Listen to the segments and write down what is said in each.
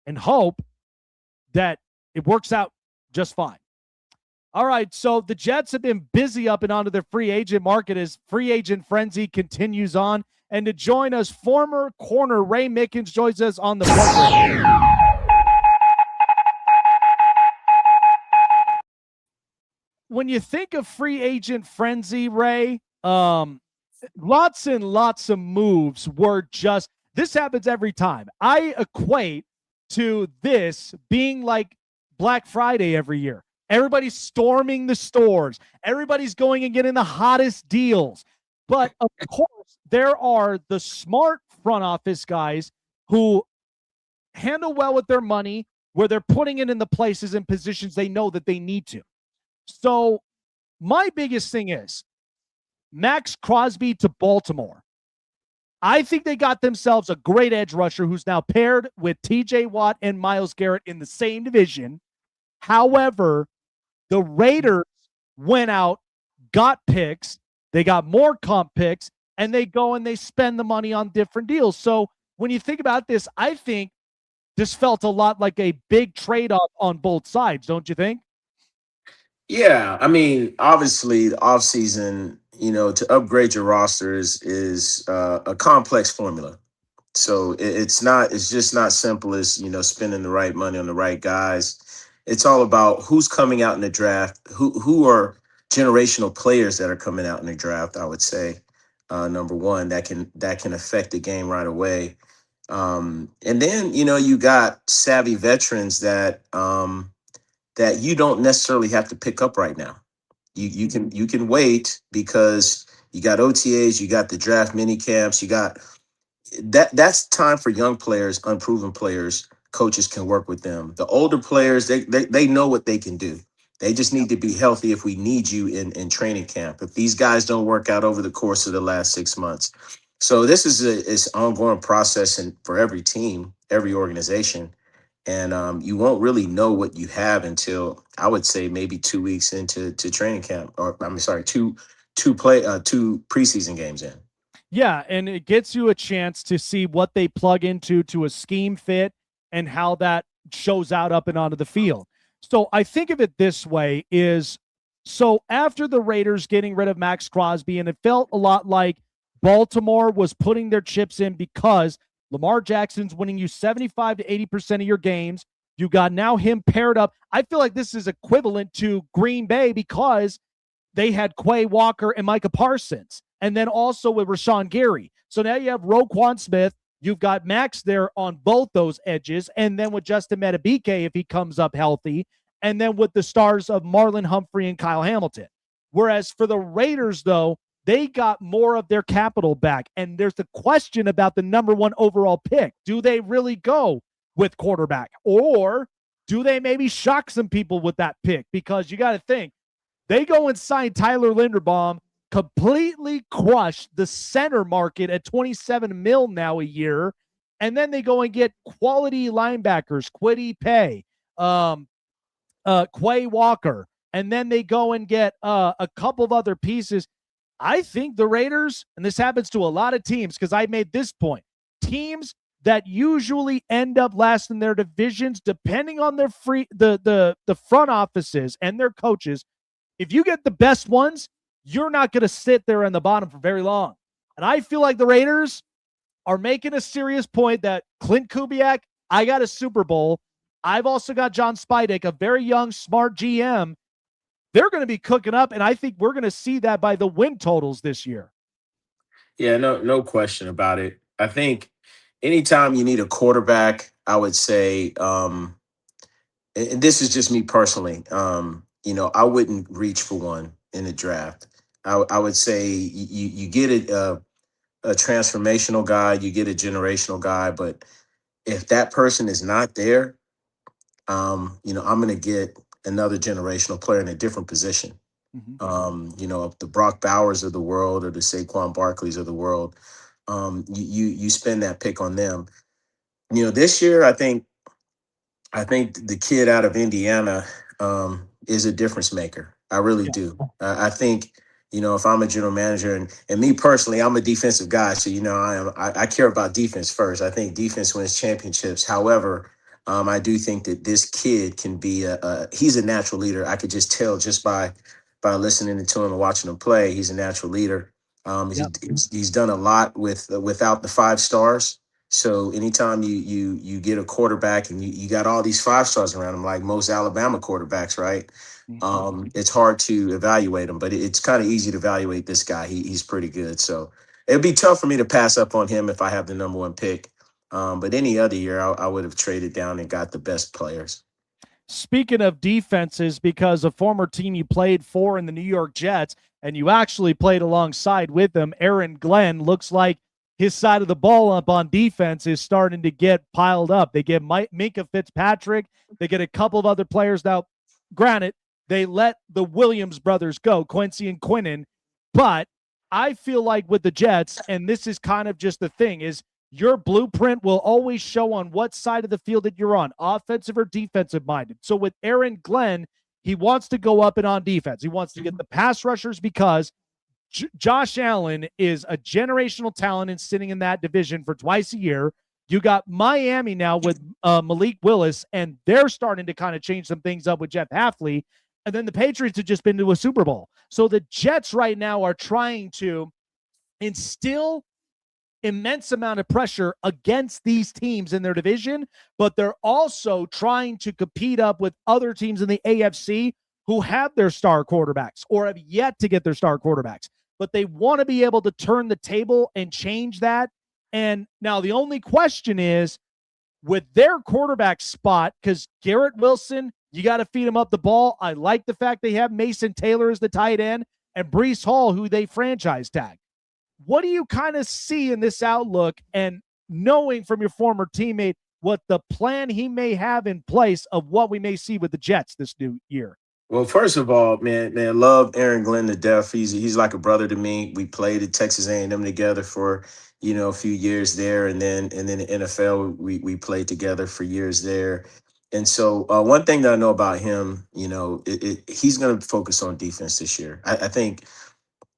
and hope that it works out just fine. All right, so the Jets have been busy up and onto their free agent market as free agent frenzy continues on. And to join us, former corner Ray Mickens joins us on the program. When you think of free agent frenzy, Ray, lots and lots of moves were just, this happens every time. I equate to this being like Black Friday every year. Everybody's storming the stores. Everybody's going and getting the hottest deals. But of course, there are the smart front office guys who handle well with their money, where they're putting it in the places and positions they know that they need to. So my biggest thing is Max Crosby to Baltimore. I think they got themselves a great edge rusher who's now paired with TJ Watt and Myles Garrett in the same division. However, the Raiders went out, got picks, they got more comp picks, and they go and they spend the money on different deals. So when you think about this, I think this felt a lot like a big trade-off on both sides, don't you think? Yeah, I mean, obviously, the offseason, to upgrade your roster is a complex formula. So it's just not simple as, spending the right money on the right guys. It's all about who's coming out in the draft, who are generational players that are coming out in the draft, I would say. Number one, that can affect the game right away. And then, you got savvy veterans that you don't necessarily have to pick up right now. You can wait because you got OTAs, you got the draft mini camps, you got that's time for young players, unproven players. Coaches can work with them. The older players, they know what they can do. They just need to be healthy if we need you in training camp. If these guys don't work out over the course of the last 6 months. So this is an ongoing process and for every team, every organization. And you won't really know what you have until I would say maybe 2 weeks into training camp, or I'm sorry, two preseason games in. Yeah, and it gets you a chance to see what they plug into to a scheme fit and how that shows out up and onto the field. So I think of it this way is so after the Raiders getting rid of Max Crosby, and it felt a lot like Baltimore was putting their chips in because Lamar Jackson's winning you 75 to 80% of your games. You got now him paired up. I feel like this is equivalent to Green Bay because they had Quay Walker and Micah Parsons, and then also with Rashawn Gary. So now you have Roquan Smith. You've got Max there on both those edges, and then with Justin Metabike if he comes up healthy, and then with the stars of Marlon Humphrey and Kyle Hamilton. Whereas for the Raiders, though, they got more of their capital back, and there's the question about the number one overall pick. Do they really go with quarterback, or do they maybe shock some people with that pick? Because you got to think, they go and sign Tyler Linderbaum, completely crush the center market at 27 mil now a year, and then they go and get quality linebackers, Kwity Paye, Quay Walker, and then they go and get a couple of other pieces. I think the Raiders, and this happens to a lot of teams, because I made this point, teams that usually end up last in their divisions, depending on their the front offices and their coaches. If you get the best ones, you're not going to sit there in the bottom for very long. And I feel like the Raiders are making a serious point that Clint Kubiak, I got a Super Bowl. I've also got John Spidek, a very young, smart GM. They're going to be cooking up, and I think we're going to see that by the win totals this year. Yeah, no question about it. I think anytime you need a quarterback, I would say, and this is just me personally, I wouldn't reach for one in the draft. I would say you get a transformational guy, you get a generational guy, but if that person is not there, I'm going to get another generational player in a different position. The Brock Bowers of the world or the Saquon Barkleys of the world, you spend that pick on them. This year I think the kid out of Indiana is a difference maker. I really Yeah. do. I think if I'm a general manager, and me personally, I'm a defensive guy, so I care about defense first. I think defense wins championships. However, I do think that this kid can be he's a natural leader. I could just tell just by listening to him and watching him play. He's a natural leader. Yep. He's done a lot without the 5 stars. So anytime you get a quarterback and you got all these 5 stars around him, like most Alabama quarterbacks, right? It's hard to evaluate him, but it's kind of easy to evaluate this guy. He's pretty good. So it'd be tough for me to pass up on him if I have the number 1 pick. But any other year, I would have traded down and got the best players. Speaking of defenses, because a former team you played for in the New York Jets, and you actually played alongside with them, Aaron Glenn, looks like his side of the ball up on defense is starting to get piled up. They get Minka Fitzpatrick. They get a couple of other players. Now, granted, they let the Williams brothers go, Quincy and Quinnen, but I feel like with the Jets, and this is kind of just the thing, is your blueprint will always show on what side of the field that you're on, offensive or defensive minded. So with Aaron Glenn, he wants to go up and on defense. He wants to get the pass rushers because Josh Allen is a generational talent and sitting in that division for twice a year. You got Miami now with Malik Willis, and they're starting to kind of change some things up with Jeff Hafley. And then the Patriots have just been to a Super Bowl. So the Jets right now are trying to instill immense amount of pressure against these teams in their division, but they're also trying to compete up with other teams in the AFC who have their star quarterbacks or have yet to get their star quarterbacks. But they want to be able to turn the table and change that. And now the only question is with their quarterback spot, because Garrett Wilson, you got to feed him up the ball. I like the fact they have Mason Taylor as the tight end and Breece Hall, who they franchise tag. What do you kind of see in this outlook, and knowing from your former teammate what the plan he may have in place of what we may see with the Jets this new year? Well, first of all, man, love Aaron Glenn to death. He's like a brother to me. We played at Texas A&M together for a few years there, and then the NFL we played together for years there. And so one thing that I know about him, he's going to focus on defense this year. I think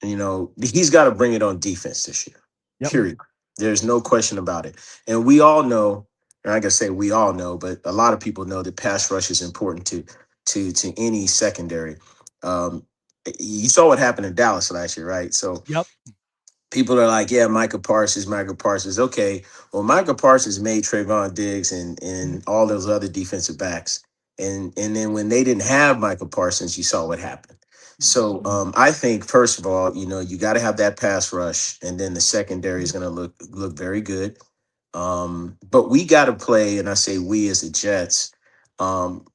he's got to bring it on defense this year. Yep. Period. There's no question about it. And we all know, and I can say we all know, but a lot of people know that pass rush is important to any secondary. You saw what happened in Dallas last year, right? So yep. People are like, yeah, Micah Parsons. Okay, well, Micah Parsons made Trayvon Diggs and all those other defensive backs. And then when they didn't have Micah Parsons, you saw what happened. So I think, first of all, you got to have that pass rush, and then the secondary is going to look very good. But we got to play, and I say we as the Jets,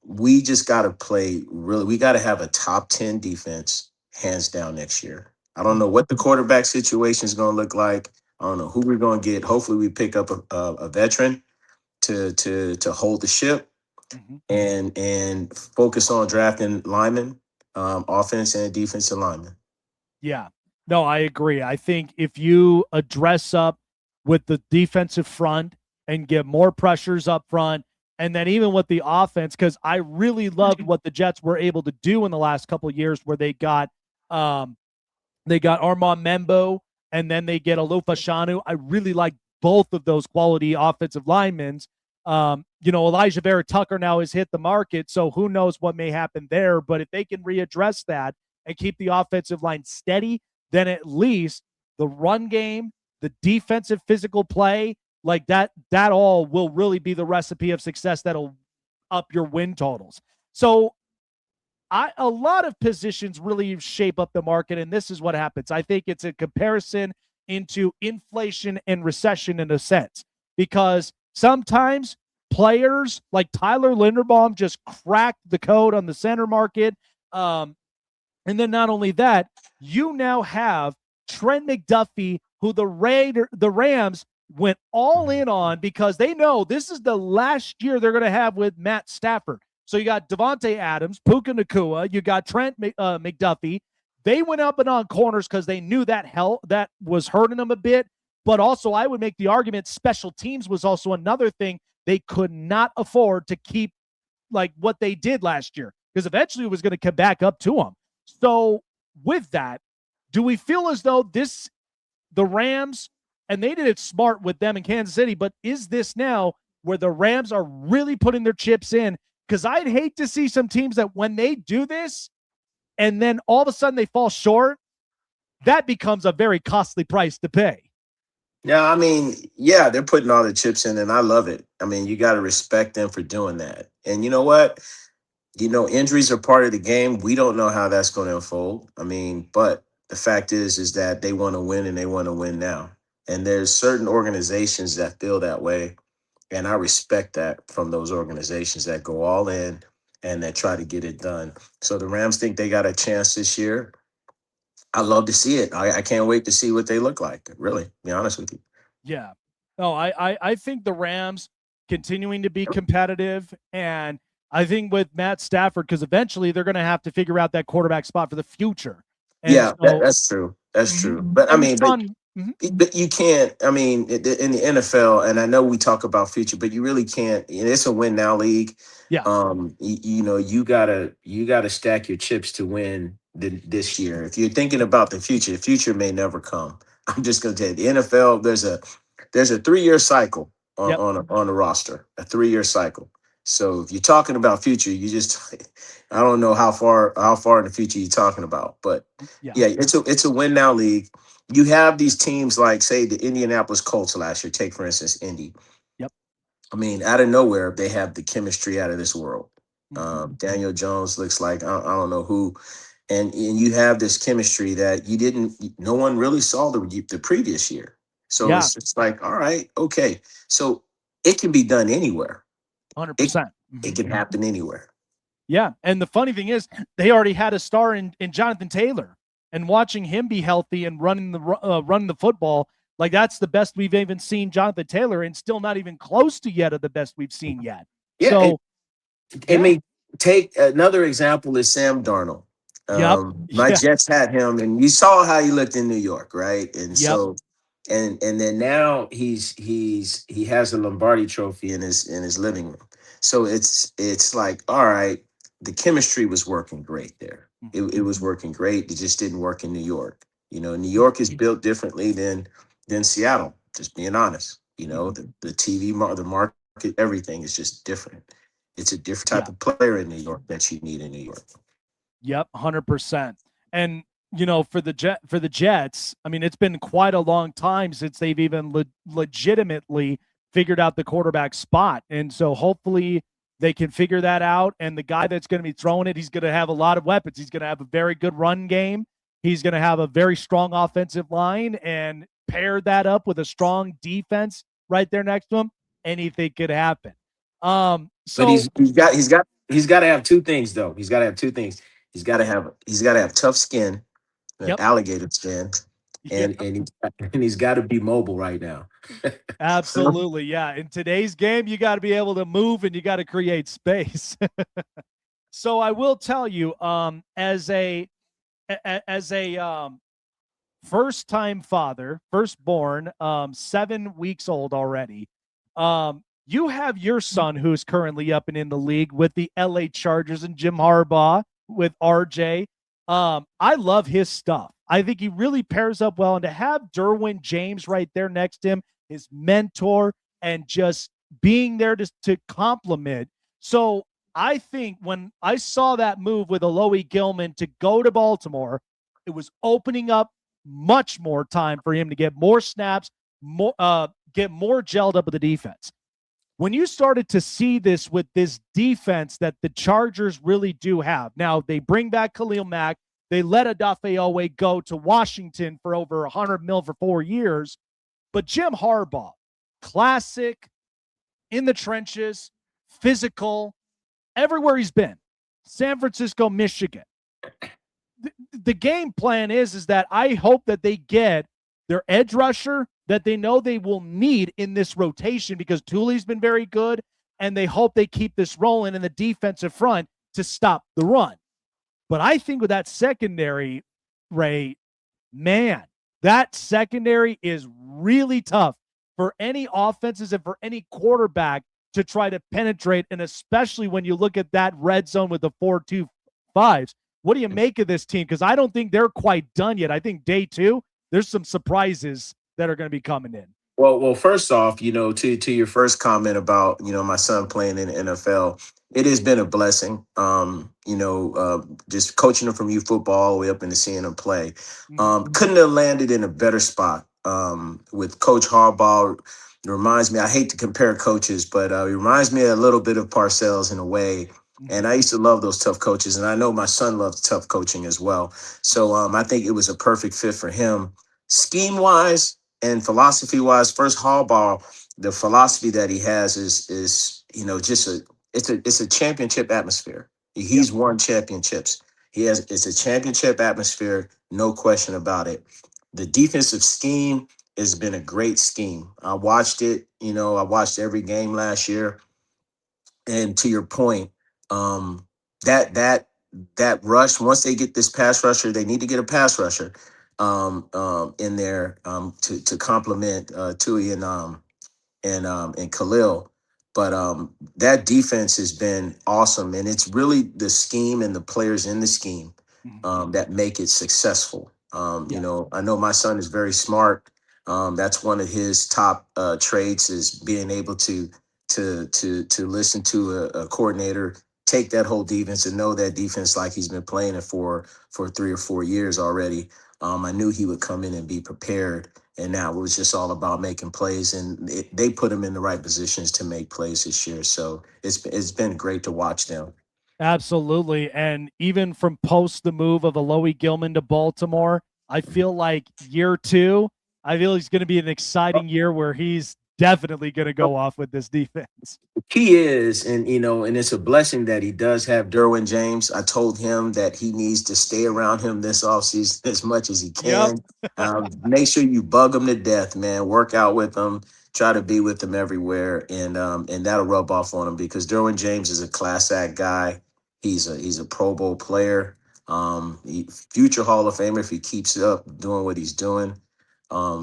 we just got to play really. We got to have a top 10 defense, hands down, next year. I don't know what the quarterback situation is going to look like. I don't know who we're going to get. Hopefully, we pick up a veteran to hold the ship and focus on drafting linemen. Offense and defensive linemen. Yeah, no, I agree. I think if you address up with the defensive front and get more pressures up front, and then even with the offense, because I really loved what the Jets were able to do in the last couple of years, where they got Armand Membo and then they get Alofa Shanu. I really like both of those quality offensive linemen. Elijah Vera Tucker now has hit the market, so who knows what may happen there. But if they can readdress that and keep the offensive line steady, then at least the run game, the defensive physical play, like that all will really be the recipe of success that'll up your win totals. So a lot of positions really shape up the market, and this is what happens. I think it's a comparison into inflation and recession in a sense, because sometimes players like Tyler Linderbaum just cracked the code on the center market. And then not only that, you now have Trent McDuffie, who the Rams went all in on because they know this is the last year they're going to have with Matt Stafford. So you got Devontae Adams, Puka Nacua, you got Trent McDuffie. They went up and on corners because they knew that was hurting them a bit. But also, I would make the argument special teams was also another thing they could not afford to keep like what they did last year, because eventually it was going to come back up to them. So with that, Do we feel as though the Rams, and they did it smart with them in Kansas City, but is this now where the Rams are really putting their chips in? Because I'd hate to see some teams that when they do this and then all of a sudden they fall short, that becomes a very costly price to pay. Yeah, I mean, yeah, they're putting all the chips in, and I love it. I mean, you got to respect them for doing that. And you know what? Injuries are part of the game. We don't know how that's going to unfold. I mean, but the fact is that they want to win, and they want to win now. And there's certain organizations that feel that way, and I respect that from those organizations that go all in and that try to get it done. So the Rams think they got a chance this year. I love to see it. I can't wait to see what they look like. Really, to be honest with you. Yeah. No, I think the Rams continuing to be competitive, and I think with Matt Stafford, because eventually they're going to have to figure out that quarterback spot for the future. And Yeah, so, that's true. That's true. But I mean, but you can't. I mean, in the NFL, and I know we talk about future, but you really can't. It's a win now league. Yeah. You gotta stack your chips to win this year. If you're thinking about the future may never come. I'm just gonna tell you, the NFL, there's a 3-year cycle on a roster, a 3-year cycle. So if you're talking about future, I don't know how far in the future you're talking about, but yeah, it's a win now league. You have these teams like, say, the Indianapolis Colts last year. Take, for instance, Indy. Yep. I mean, out of nowhere, they have the chemistry out of this world. Daniel Jones looks like I don't know who, and you have this chemistry that no one really saw the previous year. So it's just like, all right, okay. So it can be done anywhere. 100%. It can happen anywhere. Yeah, and the funny thing is, they already had a star in Jonathan Taylor, and watching him be healthy and running the football, like that's the best we've even seen Jonathan Taylor, and still not even close to yet of the best we've seen yet. Yeah. So, I mean, take another example is Sam Darnold. My Jets had him, and you saw how he looked in New York, right? And so, and then now he has a Lombardi trophy in his living room. So it's like, all right, the chemistry was working great there. It was working great. It just didn't work in New York. New York is built differently than Seattle. Just being honest, the TV, the market, everything is just different. It's a different type of player in New York that you need in New York. Yep, 100%. And for the Jets, I mean, it's been quite a long time since they've even legitimately figured out the quarterback spot, and so hopefully they can figure that out. And the guy that's going to be throwing it, he's going to have a lot of weapons. He's going to have a very good run game. He's going to have a very strong offensive line, and pair that up with a strong defense right there next to him, anything could happen. So but he's got to have two things though. He's got to have two things. He's got to have tough skin, alligator skin, and he's got to be mobile right now. Absolutely, yeah. In today's game, you got to be able to move and you got to create space. So I will tell you, as a first-time father, firstborn, 7 weeks old already. You have your son who's currently up and in the league with the LA Chargers and Jim Harbaugh with RJ. I love his stuff. I think he really pairs up well. And to have Derwin James right there next to him, his mentor, and just being there to compliment. So I think when I saw that move with Alohi Gilman to go to Baltimore, it was opening up much more time for him to get more snaps, get more gelled up with the defense. When you started to see this with this defense that the Chargers really do have, now they bring back Khalil Mack, they let Odafe Owe go to Washington for over $100 million for 4 years, but Jim Harbaugh, classic, in the trenches, physical, everywhere he's been, San Francisco, Michigan. The game plan is that I hope that they get their edge rusher that they know they will need in this rotation, because Thule's been very good, and they hope they keep this rolling in the defensive front to stop the run. But I think with that secondary, Ray, man, that secondary is really tough for any offenses and for any quarterback to try to penetrate, and especially when you look at that red zone with the 4-2-5s. What do you make of this team? Because I don't think they're quite done yet. I think day 2, there's some surprises that are going to be coming in. Well, first off, to your first comment about my son playing in the NFL, it has been a blessing. Just coaching him from youth football all the way up into seeing him play. Couldn't have landed in a better spot. With Coach Harbaugh, it reminds me. I hate to compare coaches, but it reminds me a little bit of Parcells in a way. And I used to love those tough coaches, and I know my son loves tough coaching as well. So I think it was a perfect fit for him, scheme wise and philosophy wise. First, Harbaugh, the philosophy that he has is just it's a championship atmosphere. He's won championships. It's a championship atmosphere, no question about it. The defensive scheme has been a great scheme. I watched it. I watched every game last year. And to your point, um, that rush, once they get this pass rusher, they need to get a pass rusher in there to complement Tui and Khalil. But that defense has been awesome, and it's really the scheme and the players in the scheme that make it successful. I know my son is very smart. That's one of his top traits is being able to listen to a coordinator, take that whole defense and know that defense like he's been playing it for 3 or 4 years already. I knew he would come in and be prepared, and now it was just all about making plays, and they put him in the right positions to make plays this year. So it's been great to watch them. Absolutely. And even from post the move of Alohi Gilman to Baltimore, I feel like year 2, I feel he's going to be an exciting year where he's definitely going to go off with this defense. He is, and it's a blessing that he does have Derwin James. I told him that he needs to stay around him this offseason as much as he can. Make sure you bug him to death, man. Work out with him, try to be with him everywhere, and that'll rub off on him because Derwin James is a class act guy. He's a Pro Bowl player, future Hall of Famer if he keeps up doing what he's doing.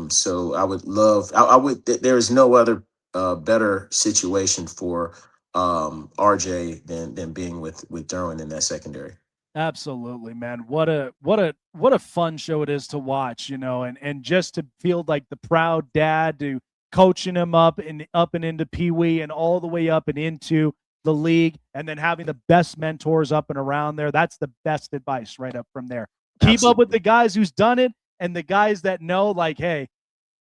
So I would love. I would. There is no other better situation for RJ than being with Derwin in that secondary. Absolutely, man. What a fun show it is to watch, and just to feel like the proud dad to coaching him up and into Pee Wee and all the way up and into the league, and then having the best mentors up and around there. That's the best advice right up from there. Keep up with the guys who's done it and the guys that know, like, hey,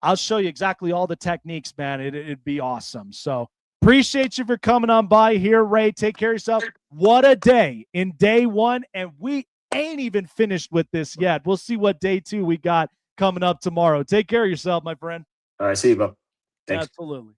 I'll show you exactly all the techniques, man. It'd be awesome. So appreciate you for coming on by here, Ray. Take care of yourself. What a day in day 1. And we ain't even finished with this yet. We'll see what day 2 we got coming up tomorrow. Take care of yourself, my friend. All right, see you, bro. Thanks. Absolutely.